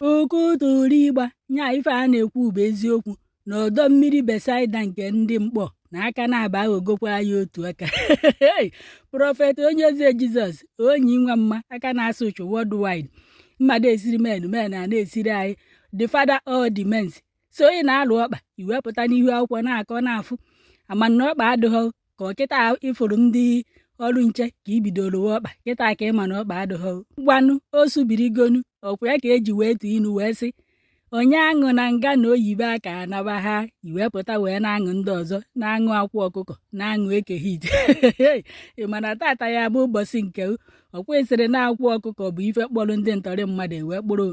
Okotoro ịgba nya ife a na-ekwu bụ eziokwu na ọdọ mmiri Besaida nke ndị mkpọ na aka na-aba aghọgokwara ya otu aka. Prọfet onye eze Jizọs onye nwa mma aka na-asụ ụchụ worldwide mmadụ esiri men a na-esiri anyị the father all the men. So ị na-alụ ọkpa iwepụta n'ihu akwụkwọ na-akọ na-afụ amana ọkpa adịghị ka ọkịta ịfụrụ ndị ọrụ nche ka ibidoro ọkpa kịta ka ịma na ọkpa adịghị gwanụ o subirigonu ọkwa ya ka eji wee tụ inu wee sị onye aṅụ na nga na oyibo aka anaba ha iwepụta wee na-aṅụ ndị ọzọ na-aṅụ akwụ ọkụkọ na-aṅụ ekeghị ite. Ị mana tata ya bụ ụbọchị nke ọkwesịrị na akwụ ọkụkọ bụ ife kpọrọ ndị ntọrị mmadụ wee kpụrụ.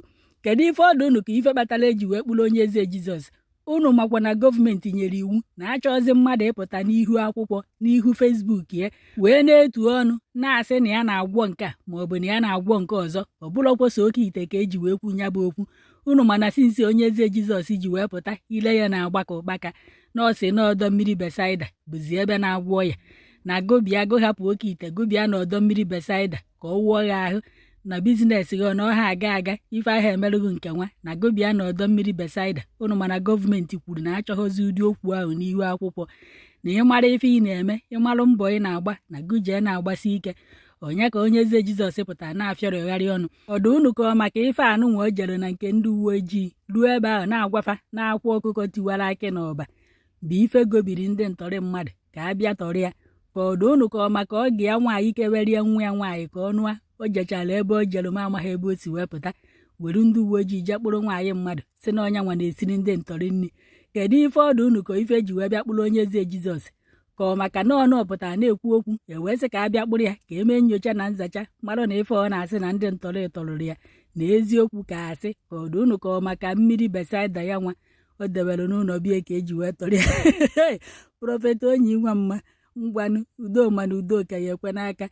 Kedu ife ọdụ unu ka ife kpatara eji wee kpụrụ onye eze Jizọs? Unu makwa na gọọmenti nyere iwu na-achọzi mmadụ ịpụta n'ihu akwụkwọ n'ihu Facebook ya wee na-etu ọnụ na-asị na ya na-agwọ nke a maọbụ na ya na-agwọ nke ọzọ ọ bụla kwụsị oke ite ka eji wee kwu ya bụ okwu. Unu mana sinsi onye eze Jizọs ji wee pụta ile ya na-agbakọ ụkpaka na ọsị n'ọdọ mmiri Besaida bụzi ebe na-agwọ ya na gobia gohapụ oke ite gobia n'ọdọ mmiri Besaida ka ọ wụọ ya ahụ na biznes gị na ọha aga ife ahụ emerụghị nke nwa na gobia n'ọdọ mmiri Besaida. Unu mana gọọmenti kwuru na achọghịzi ụdị okwu ahụ n'ihu akwụkwọ na ịmara ife ị na-eme ịmarụ mbọ ị na-agba na guje na-agbasi ike. Onye ka onye eze Jizọs pụtara na-afịọrọgharị ọnụ ọdụ unu ka ọ maka ife anụ nwa o jere na nke ndị uwe ojii ruo ebe ahụ na-agwafa na-akwụ ọkụkọ tiwara akị na ọba bụ ife gobiri ndị ntọrị mmadụ ka a bịa tọrọ ya ka ọdụ unu ka ọ maka ọ ga ya nwaanyị kewerie nwa ya nwaanyị ka ọ nụa o jechara ebe o jere ma amaghị ebe o si wepụta were ndị uwe ojii jee kpụrụ nwaanyị mmadụ si na ọnya nwa na-esiri ndị ntọrị nri. Kedu ife ọdụ unu ka ife ji wee bịa kpụrụ onye eze Jizọs? Ka ọ maka na ọnụ pụtara na-ekwu okwu ewee sị ka a bịa kpụrụ ya ka emee nyocha na nzacha mara na ife ọ na-asị na ndị ntọrị tọrụrụ ya na eziokwu ka asị ka ọdụ unu ka ọ maka mmiri Besaida ya nwa o debere n'ụlọ bie ka eji wee tọrọ ya. Prọfet onye nwa mma ngwanụ udo mana udo ka ya ekwe n'aka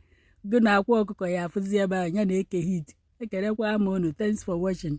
gị na akwa ọkụkọ ya afụzi ebe ahụ ya na-eke hit. Ekelekwa ma unu. Thanks for watching.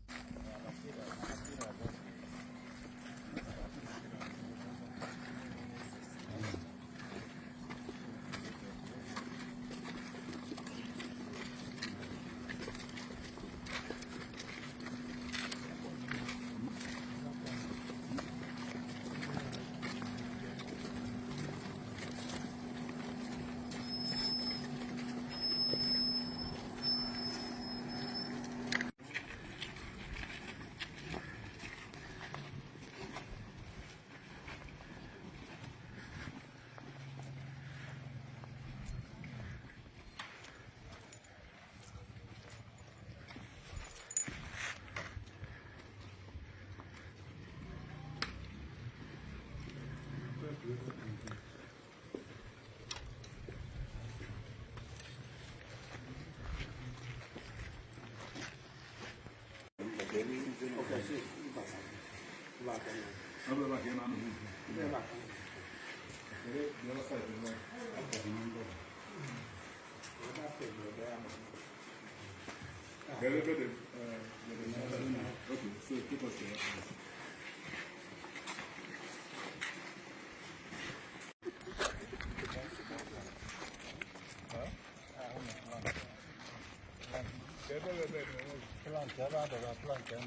Plan